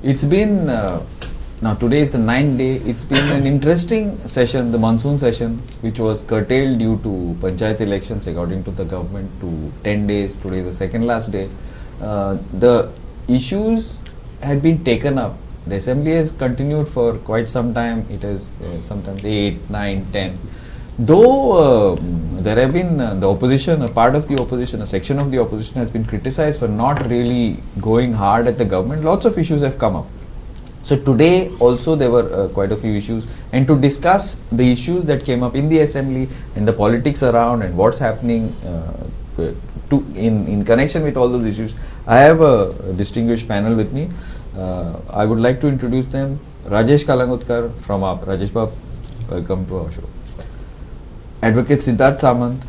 It's been now today is the 9th day. It's been an interesting session, the monsoon session, which was curtailed due to panchayat elections according to the government to 10 days. Today is the second last day. The issues had been taken up. The assembly has continued for quite some time. It is sometimes 8, 9, 10. Though there have been the opposition, a part of the opposition, a section of the opposition has been criticized for not really going hard at the government. Lots of issues have come up. So today also there were quite a few issues, and to discuss the issues that came up in the assembly and the politics around and what's happening in connection with all those issues, I have a distinguished panel with me. I would like to introduce them. Rajesh Kalangutkar from AAP. Rajesh Bab, welcome to our show. Advocate Siddharth Sawant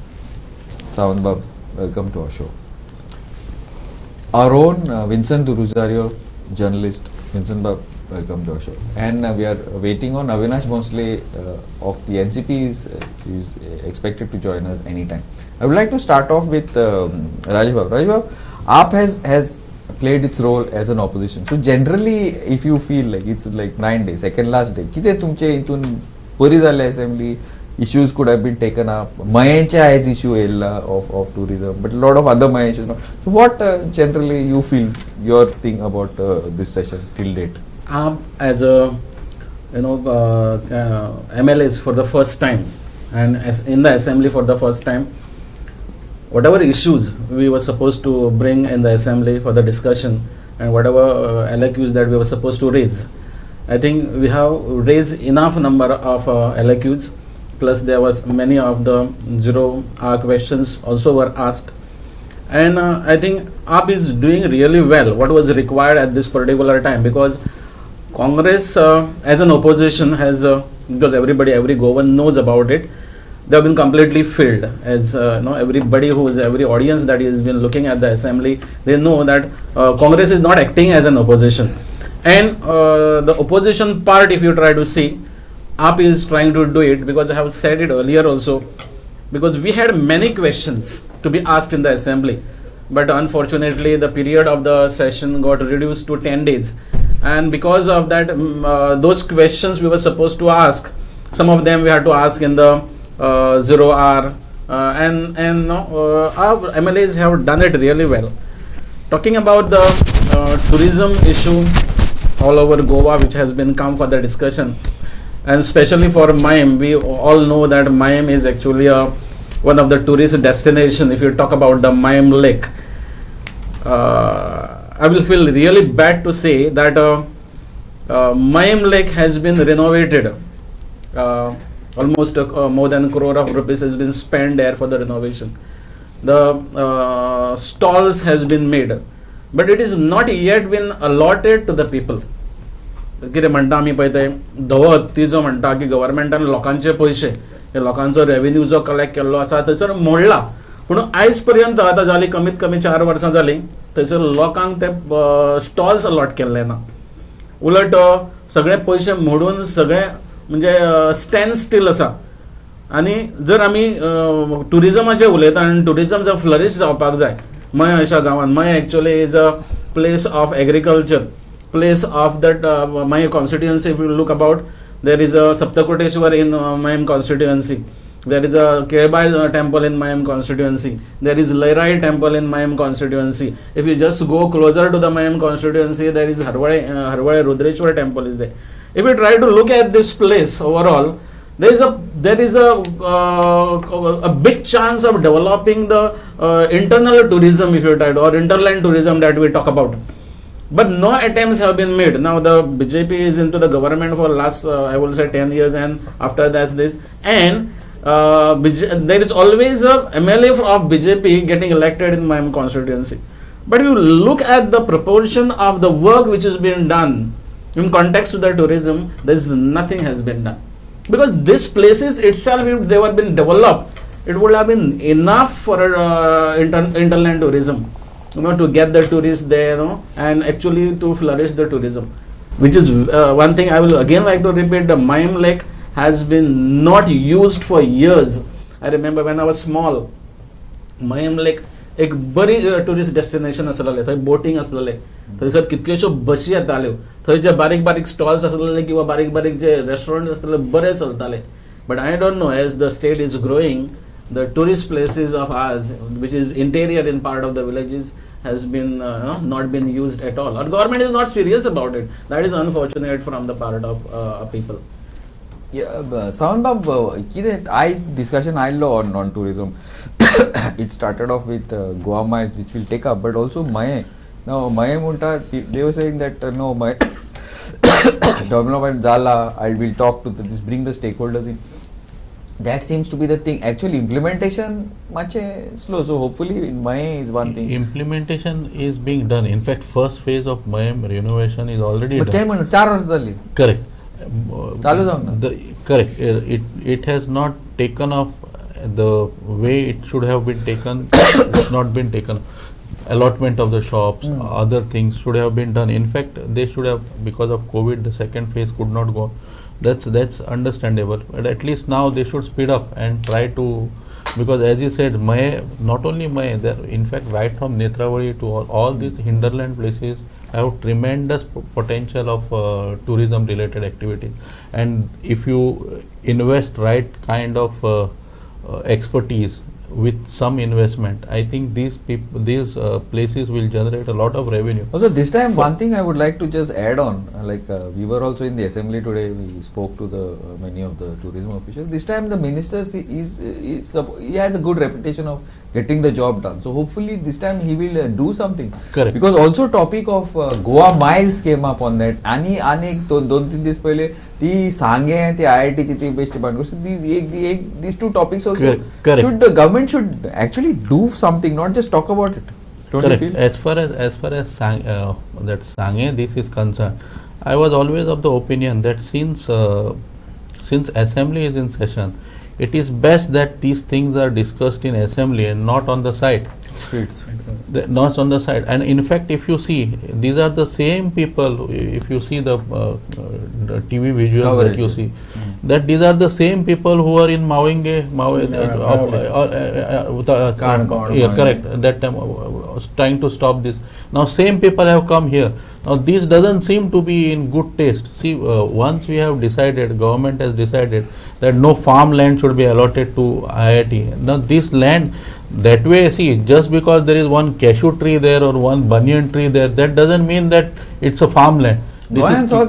Bab, welcome to our show. Our own Vincent Duruzario, journalist. Vincent Bab, welcome to our show. And we are waiting on Avinash Bhonsle of the NCP is expected to join us anytime. I would like to start off with Rajesh Bab. Rajesh Bab, AAP has played its role as an opposition. So generally, if you feel like it's like 9 days, second last day, किती तुमचे इथून बरी झाले assembly, issues could have been taken up. Mayancha has issue of tourism, but a lot of other Maya issues. So what generally you feel your thing about this session till date? As a MLAs for the first time, and as in the assembly for the first time, whatever issues we were supposed to bring in the assembly for the discussion and whatever LAQs that we were supposed to raise, I think we have raised enough number of LAQs. Plus there was many of the zero hour questions also were asked, and I think AAP is doing really well what was required at this particular time, because Congress as an opposition has because every government knows about it, they have been completely failed. As everybody every audience that has been looking at the assembly, they know that Congress is not acting as an opposition, and the opposition part, if you try to see, AAP is trying to do it, because I have said it earlier also, because we had many questions to be asked in the assembly, but unfortunately the period of the session got reduced to 10 days, and because of that those questions we were supposed to ask, some of them we had to ask in the 0 hour, and our MLAs have done it really well. Talking about the tourism issue all over Goa, which has been come for the discussion, and especially for Mayam, we all know that Mayam is actually one of the tourist destination. If you talk about the Mayam Lake, I will feel really bad to say that Mayam Lake has been renovated. Almost more than a crore of rupees has been spent there for the renovation. The stalls has been made, but it is not yet been allotted to the people. कितें म्हणटा आमी पळय ते धवो हत्ती जो म्हणटा की गव्हर्मेंटान लोकांचे पयशे, लोकांचो रेव्हेन्यू जो कलेक्ट केल्लो आसा थंयसर मोडला, पूण आयज पर्यंत आतां जाली कमीत कमी 4 वर्सां जाली, थंयसर लोकांक ते स्टॉल्स अलॉट केल्ले ना. उलट सगळे पयशे मोडून सगळे म्हणजे स्टँड स्टील आसा. आनी जर आमी टुरिजमाचें उलयता, आनी टुरिजम जर फ्लरीश जावपाक जाय मय अशा गांवांत, Mayem actually is a place of agriculture, place of that my constituency. If you look about, there is a Saptakoteshwar in Mayam constituency, there is a Kebai temple in Mayam constituency, there is Lairai temple in Mayam constituency. If you just go closer to the Mayam constituency, there is Harwade Rudreshwar temple is there. If you try to look at this place overall, there is a big chance of developing the internal tourism, if you try to, or interland tourism that we talk about. But no attempts have been made. Now the BJP is into the government for last I will say 10 years, and after that this, and there is always a MLA of BJP getting elected in my constituency. But you look at the proportion of the work which is being done in context to the tourism, there is nothing has been done. Because these places itself, if they were been developed, it would have been enough for interland tourism. To get the tourists there, and actually to flourish the tourism, which is one thing I will again like to repeat. The Mayam Lake has been not used for years. I remember when I was small, Mayam Lake एक बरी tourist destination आसलेले, थंय boating आसलेले, थंयसर कितल्योश्यो बशी येताल्यो, थंय जे बारीक बारीक स्टॉल्स आसलेले किंवा बारीक बारीक जे रेस्टॉरंट आसलेले बरे चलताले. But I don't know, as the state is growing, the tourist places of ours, which is interior in part of the villages, has been not been used at all. Our government is not serious about it. That is unfortunate from the part of people. Sawan Bab, I discussion I law on tourism. It started off with Goa Miles, which will take up, but also Maye. Now Maye Munta, they were saying that no, my development Zala, I will talk to this, bring the stakeholders in. That seems to be the thing. Actually, implementation much slow. So hopefully, in May is one thing. Implementation is being done. In fact, first phase of May renovation is already done. But 4 years early. Correct. Correct. It has not taken off the way it should have been taken. It's not been taken. Allotment of the shops, other things should have been done. In fact, they should have, because of COVID, the second phase could not go. That's understandable, but at least now they should speed up and try to, because as you said, not only there, in fact, right from Netravali to all these hinterland places have tremendous potential of tourism related activities, and if you invest right kind of expertise with some investment, I think these places will generate a lot of revenue. Also, this time one thing I would like to just add on, we were also in the assembly today, we spoke to the many of the tourism officials. This time the minister he has a good reputation of getting the job done. So hopefully this time he will do something. Correct. Because also topic of Goa Miles came up on that. आणि 2-3 दिवस पहिले ती सांगे ती IIT ची ती best department. These two topics also should the government should actually do something, not just talk about it. Don't Correct. you feel? As far as that Sangye this is concerned, I was always of the opinion that since assembly is in session, it is best that these things are discussed in assembly and not on the site. Streets. Not on the side. And in fact, if you see, these are the same people, if you see the TV visuals Coverage. that you see, that these are the same people who are in Mawinge, correct, that time trying to stop this. Now same people have come here. Now this doesn't seem to be in good taste. See, once we have decided, government has decided that no farmland should be allotted to IIT. Now this land, that way, see, just because there is one cashew tree there or one banyan tree there, that doesn't mean that it's a farmland. Cashew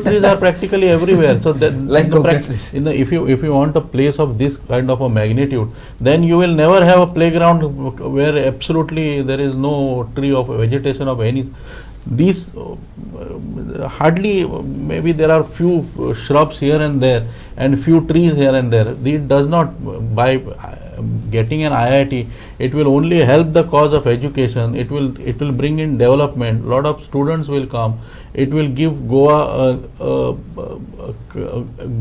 trees are practically everywhere. So that, if you want a place of this kind of a magnitude, then you will never have a playground where absolutely there is no tree of vegetation of any. These hardly, maybe there are few shrubs here and there and few trees here and there. It does not, by getting an IIT, it will only help the cause of education. It will bring in development. Lot of students will come. It will give Goa a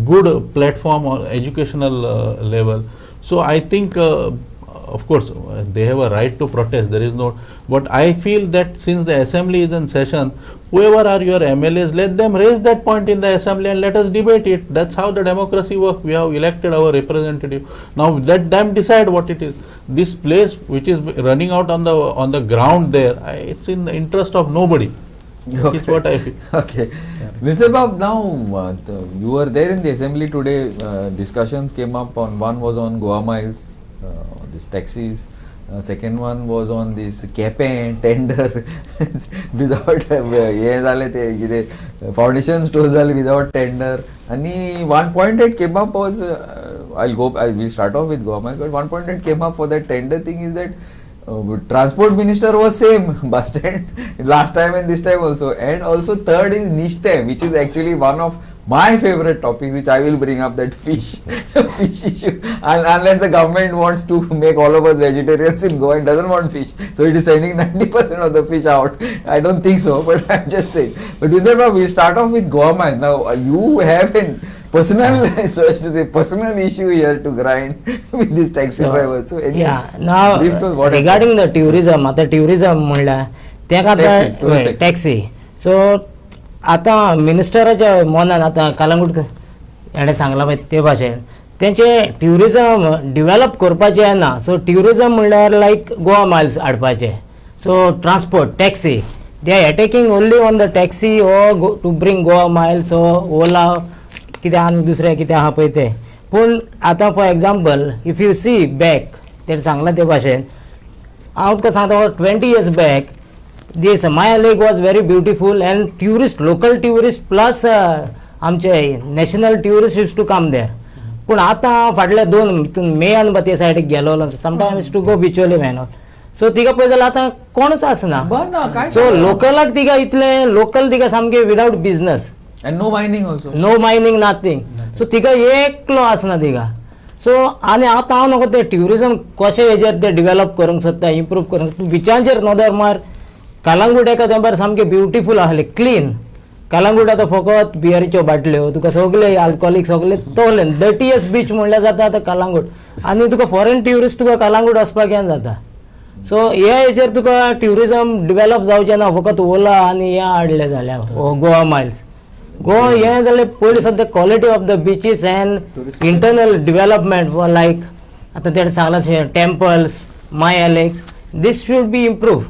good platform on educational level. So I think, of course, they have a right to protest. There is no, but I feel that since the assembly is in session, whoever are your MLAs, let them raise that point in the assembly and let us debate it. That's how the democracy works. We have elected our representative. Now let them decide what it is. This place which is running out on the ground there, it's in the interest of nobody. Okay. It's what I feel. Okay. Mr. Bab, now you were there in the assembly today. Discussions came up on, one was on Goa Miles, these taxis. Second one was on this campaign tender without foundation stores without tender. And one point that came up was we'll start off with Goa Miles, but one point that came up for that tender thing is that transport minister was same bus stand last time and this time also, and also third is niche time, which is actually one of my favorite topics, which I will bring up, that fish issue. And unless the government wants to make all of us vegetarians in Goa and doesn't want fish, so it is sending 90% of the fish out. I don't think so, but I'm just saying. But we'll start off with Goa Miles. Now you have a personal personal issue here to grind with this taxi driver. So now regarding the tourism, म्हणला तेका taxi. सो आता मिनिस्टराच्या मनान आता कालांगूट हेणे सांगला ते भाशेन तेंचे tourism develop करपाचें ना. सो ट्युरिजम म्हणल्यार लायक गोवा मायल्स हाडपाचे. So transport taxi they are attacking only on the taxi ओ टू ब्रिंग गोवा मायल्स ओ ओला कितें आनी दुसरें कितें आहा पळय तें. पूण आतां for example if you see back तेणें सांगलां ते भाशेन हांव तुका सांगता 20 years back this Mayem lake was very beautiful and tourist local tourist plus आमचे national tourist use to come there. पूण आतां फाटल्या 2 मे आनी ते सायडीक गेलो समटायम्स टू गो बिचोले मेनो. सो तिका पळय जाल्यार आतां कोणूच आसना. सो लोकलाक तिका इतलें लोकल तिका सामकें without business And no mining also. No mining nothing. So तिका एकलो आसना तिका. सो आनी आतां हांव नको ते ट्युरिजम कशें हेजेर ते डिवेलप करूंक सोदता इम्प्रूव करूंक सोदता. बिचांचेर नदर मार कलंगूट एका तेंपार सामकें ब्युटिफूल आहलें क्लीन. कलंगूट आतां फकत बियरीच्यो बाटल्यो तुका सगळे अल्कोहोलीक सगळे तोले डर्टीएस्ट बीच म्हणल्यार जाता आतां कलंगूट. आनी तुका फॉरेन ट्युरिस्ट तुका कलंगूट वचपाक यें जाता. सो हे हेजेर तुका ट्युरिजम डिवेलप जावचें ना फकत ओला आनी हें हाडलें जाल्यार गोवा मायल्स. गोवा हें जाल्यार पयलीं सद्या quality of the beaches and internal development like आतां तेणें सांगलां temples Mayem lakes these should be improve.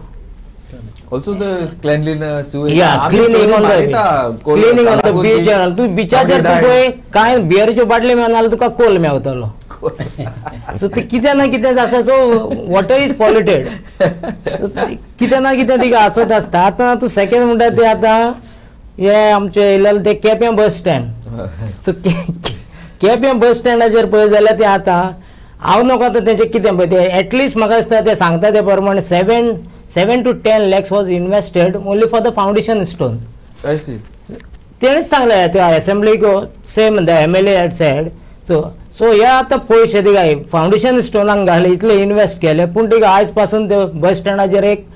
Also the cleanliness. Cleaning on the beach. तू बिचाचेर तू पळय कांय बियरीच्यो बाटल्यो मेळना तुका कोल मेवतलो. सो ते कितें ना कितें आसा. So water is polluted. कितें ना कितें तिका आसत आसता. आतां तूं सेकेंड म्हणटा तें आतां हे आमचे येयलेलें तें केपें बस स्टँड. सो केपें बस स्टँडाचेर पळय जाल्यार तें आतां हांव नको आतां तेंचें कितें पळय तें एटलिस्ट म्हाका दिसता ते सांगता ते प्रमाणे 7 to 10 lakhs was invested only for the foundation stone. तेणेच सांगलें त्या असेंब्लीक same the MLA had said. So हे आतां पयशे तिका फावंडेशन स्टोनाक घाले इतले इन्वेस्ट केले पूण तिका आयज पासून ते बस स्टँडाचेर एक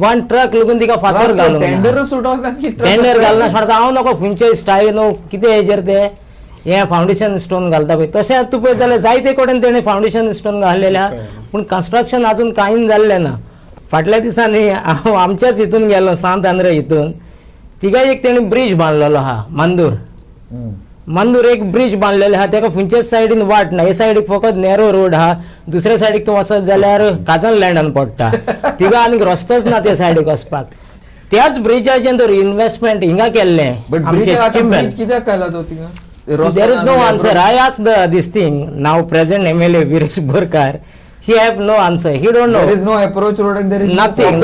1 ट्रक लागून तिका फातर घालूंक टेंडर घालना सोडता. हांव नको खंयचे स्टायल न्हू कितें हेजेर ते हे फावंडेशन स्टोन घालता पळय तशें तूं पळय जाल्यार जायते कडेन तेणें फावंडेशन स्टोन घाल्लेले आहा पूण कन्स्ट्रक्शन आजून कांय जाल्लें ना. फाटल्या दिसांनी हांव आमच्याच हितून गेलो सांत आंध्र हितून तिका एक तेणें ब्रिज बांदलेलो आहा मांदूर एक ब्रिज बांदलेले आहा. तेका खंयच्याच सायडीन वाट ना. हे सायडीक फकत नॅरो रोड आहा. दुसऱ्या सायडीक तूं वचत जाल्यार काजन लँडान पडटा. तिका आनीक रस्तोच ना त्या सायडीक वचपाक. त्याच ब्रिजाचेर तर इन्वेस्टमेंट हिंगा केल्लें कित्याक केला तो थिंगा. There is no answer. I asked this thing now present MLA Viresh Borkar. He have no answer. He don't know. There is no approach road and there is nothing.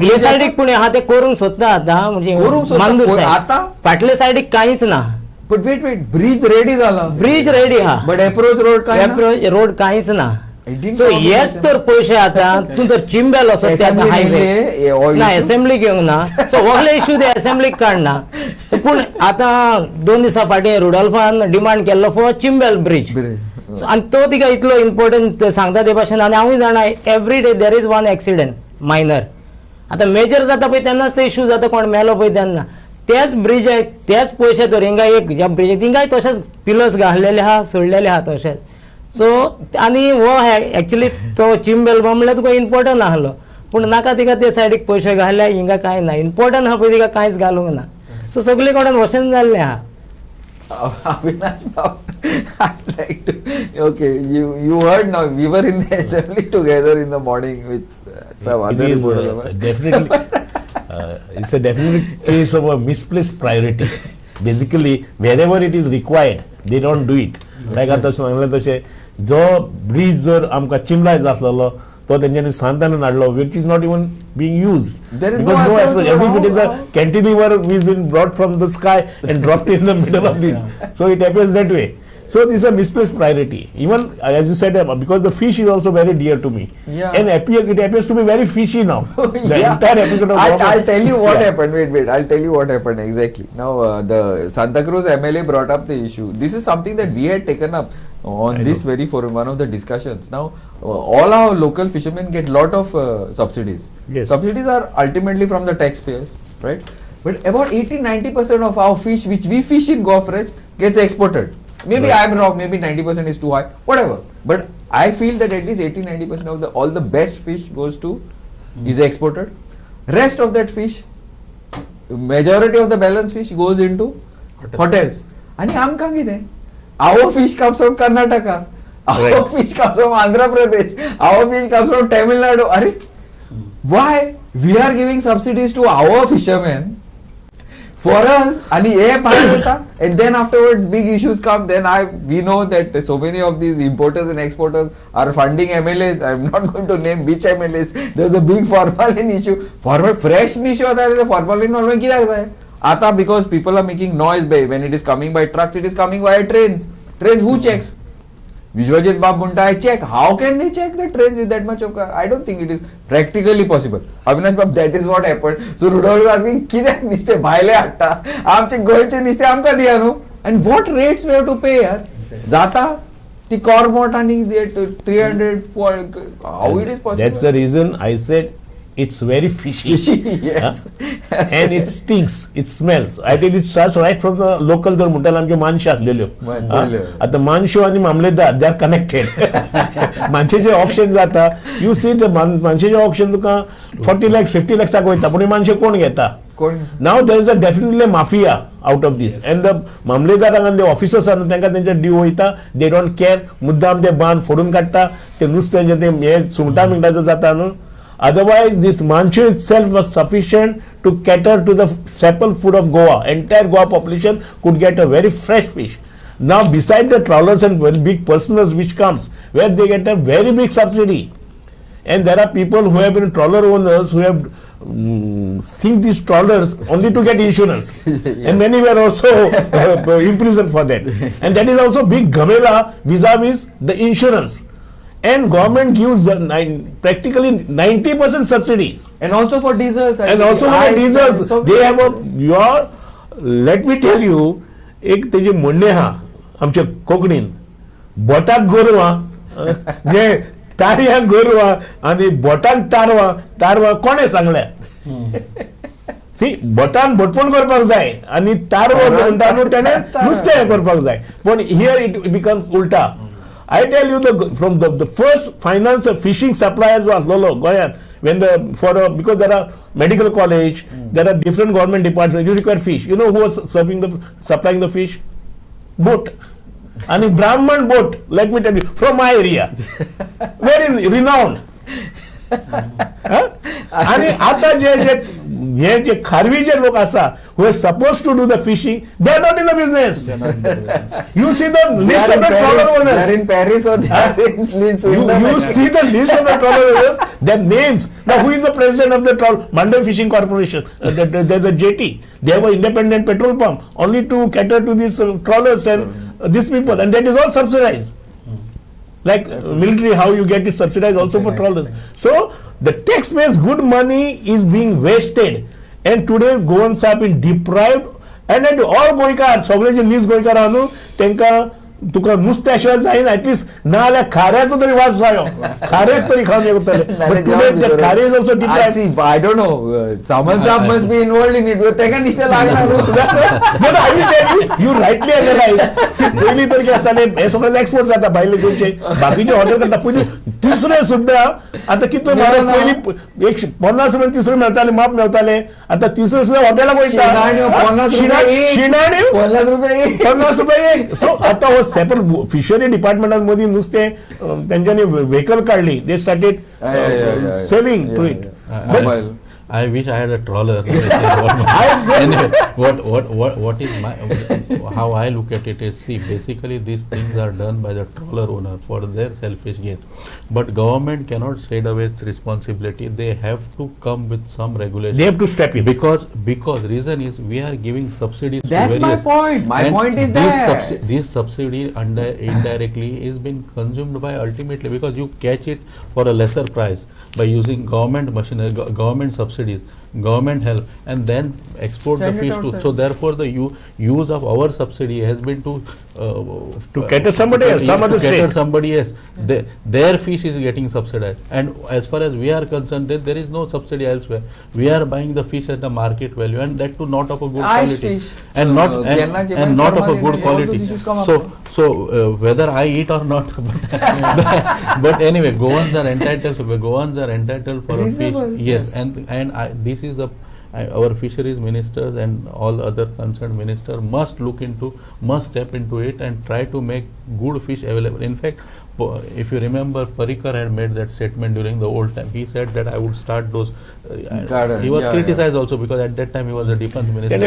हे सायडीक पूण आहा ते करूंक सोदता आतां म्हणजे मांदूर सायड फाटले सायडीक कांयच ना. But wait, ब्रिज रेडी जाला. ब्रिज रेडी आहा. But approach road काय ना. Approach रोड कांयच ना. सो हेच तर पयशे आतां तूं तर चिंबेल वचत ते आतां हायवे ना असेंब्ली घेवंक ना. सो व्हडले इश्यू ते असेंब्लीक काडना. पूण आतां 2 दिसां फाटीं रुडॉल्फान डिमांड केल्लो फॉर चिंबेल ब्रिज. आनी तो तिका इतलो इम्पॉर्टंट सांगता ते भाशेन. आनी हांवूय जाणा every day there is 1 accident minor. आतां मेजर जाता पळय तेन्नाच ते इश्यू जाता कोण मेलो पळय तेन्ना. तेच ब्रिज तेच पयशे तर हिंगा एक ह्या ब्रिज तिंगाय तशेंच पिलर्स घाललेले आहा सोडलेले आहा तशेंच. सो आनी हो एक्चुली तो चिंबेल म्हणल्यार तुका इम्पॉर्टंट आहलो पूण नाका तिका ते सायडीक पयशे घाले हिंगा कांय ना. इम्पॉर्टंट आहा पळय तिका कांयच घालूंक ना. सो सगळे कडेन वचन जाल्लें आहा. Avinash Babu, I'd like to. Okay, you heard now. We were in the assembly together in the morning with some other. It is definitely it's a definite case of a misplaced priority. Basically, wherever it is required, they don't do it. Like आता सांगलें तशें जो bridge जर आमकां चिंबलाय जातलो तो तेंच्यांनी सांतान हाडलो which is not even being used. There is because no approach. As if it is a cantilever which has been brought from the sky and dropped in the middle of this. So it appears that way. So this is a misplaced priority. Even as you said, because the fish is also very dear to me. Yeah. And it appears to be very fishy now. The entire episode of I'll tell you what happened. Wait. I'll tell you what happened exactly. Now the Santa Cruz MLA brought up the issue. This is something that we had taken up on this very forum, one of the discussions. Now all our local fishermen get lot of subsidies. Yes. Subsidies are ultimately from the taxpayers, right? But about 80-90% of our fish which we fish in Gulf Range gets exported. Maybe right. I'm wrong, maybe 90% is too high, whatever. But I feel that at least 80-90% of all the best fish goes to is exported. Rest of that fish, majority of the balance fish goes into hotels. आणि आमकां कितें our fish comes from Karnataka, our fish comes from Andhra Pradesh, our fish comes from Tamil Nadu. Why we are giving subsidies to our fishermen for us? And then afterwards big issues come. Then we know that so many of these importers and exporters are funding MLAs. I'm not going to name which MLAs. There's a big formalin issue. Fresh fish होता है तो formalin और में क्या लगता है? आता because people are making noise when it is coming by trucks, it is coming via trains. Trains who checks? Vijwajit Bab Munta, I check. How can they check the trains with that much of crowd? I don't think it is practically possible. Avinash Bab, that is what happened. So Rudolph is asking, किधर निस्ते भाईले आटा? आमचे गोयचे निस्ते आमका दिया no? And what rates we have to pay यार? जाता ती cormot आणि 300, 400. How it is possible? That's the reason I said it's very fishy. Yes. And it stinks, it smells. I think it starts right from the local there म्हणतात आमचे मानशे असलेले. आता मानशो आणि मामलेदार they are connected. मानशेचे ऑप्शन जाता, you see the मानशेचे option तुका 40 lakhs 50 lakhs क वयता, पण मानशे कोण घेता? Now there is a definitely mafia out of this. And the मामलेदारांक and the officers are तांकां तेंचे ड्यू वयता, they don't care, मुद्दाम ते बांद फोडून काडटा, ते नुस्त्याचे ते हे सुंगटा मिंगटाचो जाता न्हू. Otherwise, this manchu itself was sufficient to cater to the staple food of Goa. Entire Goa population could get a very fresh fish. Now, beside the trawlers and very big personals which comes, where they get a very big subsidy. And there are people who have been trawler owners who have seen these trawlers only to get insurance. And many were also imprisoned for that. And that is also big gamela vis-a-vis the insurance. And government gives practically 90% subsidies. And also for diesels. And also for diesels. They have let me tell you, एक तेजे म्हणणे हा आमच्या कोंकणीन बोटाक गोरवा जे तारयाक गोरवा आणि बोटाक तारवा कोणे सांगल्या सी बोटान बोटपण करपाक जाय आणि तारवो म्हणटा न्हू तेणे नुस्तें करपाक जाय पण हियर इट बिकम्स उल्टा. I tell you, from the first finance fishing suppliers are Lolo Goyan, because there are medical college, there are different government departments, you require fish. You know who was supplying the fish? Boat. And a Brahman boat, let me tell you, from my area. Very renowned. आणि आता जे खारवीचे लोक आसा who are supposed to do the fishing, they are not in the business. You see the list of the trawler owners. They are in Paris or they are in Sweden. You see the list of the trawler owners, their names. Now who is the president of the Mandal Fishing Corporation? There's a jetty. They have an independent petrol pump only to cater to these trawlers and these people, and that is all subsidized. Like military, how you get it subsidized also for trawlers. So the taxpayers' good money is being wasted, and today Goan Sahib is deprived. And at all Goikar, सगळ्यांचे नीस गोंयकार आहा न्हू तेंकां तुका नुस्त्या शिवाय जायना at least ना जाल्यार खाऱ्याचो तरी वास जायो खारेच तरी खावन येतले बट टुडे खारे is also deprived. I don't know, Samal Saab must be involved in it. तेका निश्चय लागना but I will tell you, you rightly analyze. See, पहिली तर कितें आसतालें हे सगळे एक्सपोर्ट जाता भायले गोंयचे बाकीचे ऑर्डर करता पयलीं तिसरे सुद्दां आतां कितले पयलीं 50 रुपये तिसरे मेळटाले माप मेळटाले आतां तिसरे सुद्दां हॉटेलाक वयता शिणाण्यो 50 रुपये एक. सो आतां हो सेपरेट फिशरी डिपार्टमेंटांमध्ये नुस्तें तेंच्यांनी व्हेकल काडली they started selling to it. I wish I had a trawler. Anyway, what is how I look at it is, see, basically these things are done by the trawler owner for their selfish gain. But government cannot straight away its responsibility. They have to come with some regulation. They have to step in. Because reason is we are giving subsidies. That's to my point. My point is that this subsidy indirectly is being consumed by ultimately because you catch it for a lesser price by using government machinery, government subsidies, government help, and then export the fish to. So therefore, the use of our subsidy has been to cater somebody else, some other state. Cater somebody else. Their fish is getting subsidized, and as far as we are concerned, there is no subsidy elsewhere. We are buying the fish at the market value, and that too not of a good quality, and not of a good quality. So whether I eat or not, but anyway, Goans are entitled for a fish. Yes, and this is a our fisheries ministers and all other concerned minister must step into it and try to make good fish available. In fact, if you remember, Parikar had made that statement during the old time. He said that I would start those. He was criticized also because at that time he was the defense minister.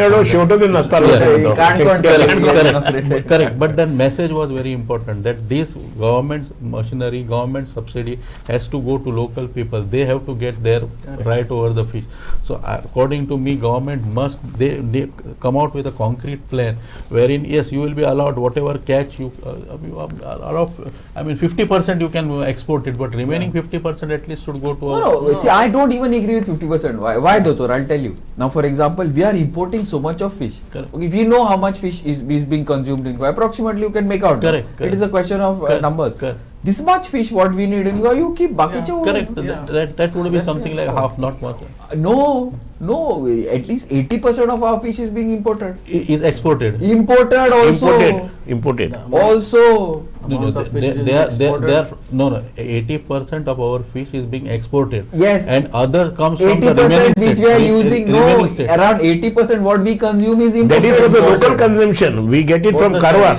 Correct. But that message was very important, that this government machinery, government subsidy has to go to local people. They have to get their right over the fish. So according to me, government must they come out with a concrete plan wherein yes, you will be allowed whatever catch you allowed. I mean 50% you can export it, but remaining 50% at least should go to. No. See, I don't even agree with 50%. Why, Doctor? I'll tell you. Now, for example, we are importing so much of fish. Correct. Okay, we know how much fish is being consumed in Goa. Approximately, you can make out. Correct. It is a question of numbers. Correct. This much fish, what we need in Goa, you keep bakiche. Correct. That would be something like half, not much. No. At least 80% of our fish is being imported. Is exported. Imported also. Imported. Also. No, they are 80% of our fish is being exported. Yes. And other comes from the 80% remaining which states. we are using. Around 80% what we consume is imported. That is for the local consumption. We get it from Karwa.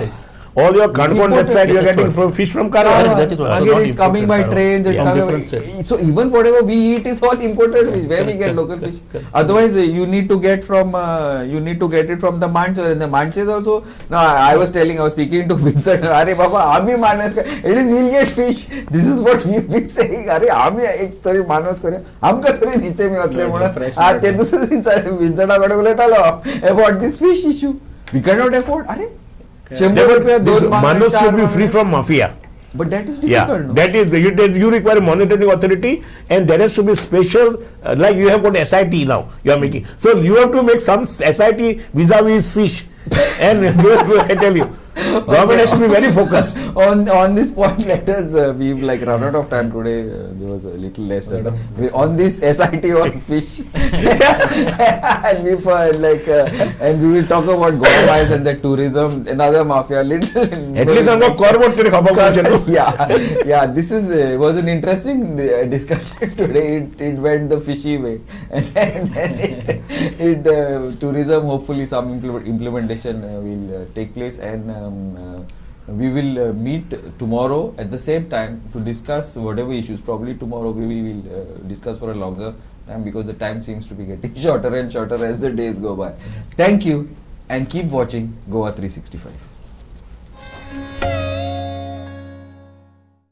All your Kanpur website you are getting from fish from Karwa. That is what. Again, it's coming by trains. It's coming different states. so even whatever we eat is all imported fish. Where we get local fish? Otherwise, you need to get it from the Manchester. And the Manchester also. No, I was speaking to Vincent. Arey Baba, Ami Manas. At least we'll get fish. This is what we've been saying. Arey Ami ek tori Manas kore. Humka tori niche mein atle mona. Te dusre din Vincent agade bole talo about this fish issue. We cannot afford. Arey. Manus should be free from mafia. But that is difficult. Yeah, that is you require a monitoring authority, and there has to be special like you have got SIT now. You are making, so you have to make some SIT vis-a-vis fish, and I tell you, government has to be very focused on this point. Let us we've run out of time today. There was a little less time on this SIT on fish. and we and we will talk about Goa mines and the tourism, another mafia. At least I'm not yeah. This was an interesting discussion today. It went the fishy way, and tourism. Hopefully, some implementation will take place and. We will meet tomorrow at the same time to discuss whatever issues. Probably tomorrow we will discuss for a longer time because the time seems to be getting shorter and shorter as the days go by. Thank you and keep watching Goa 365.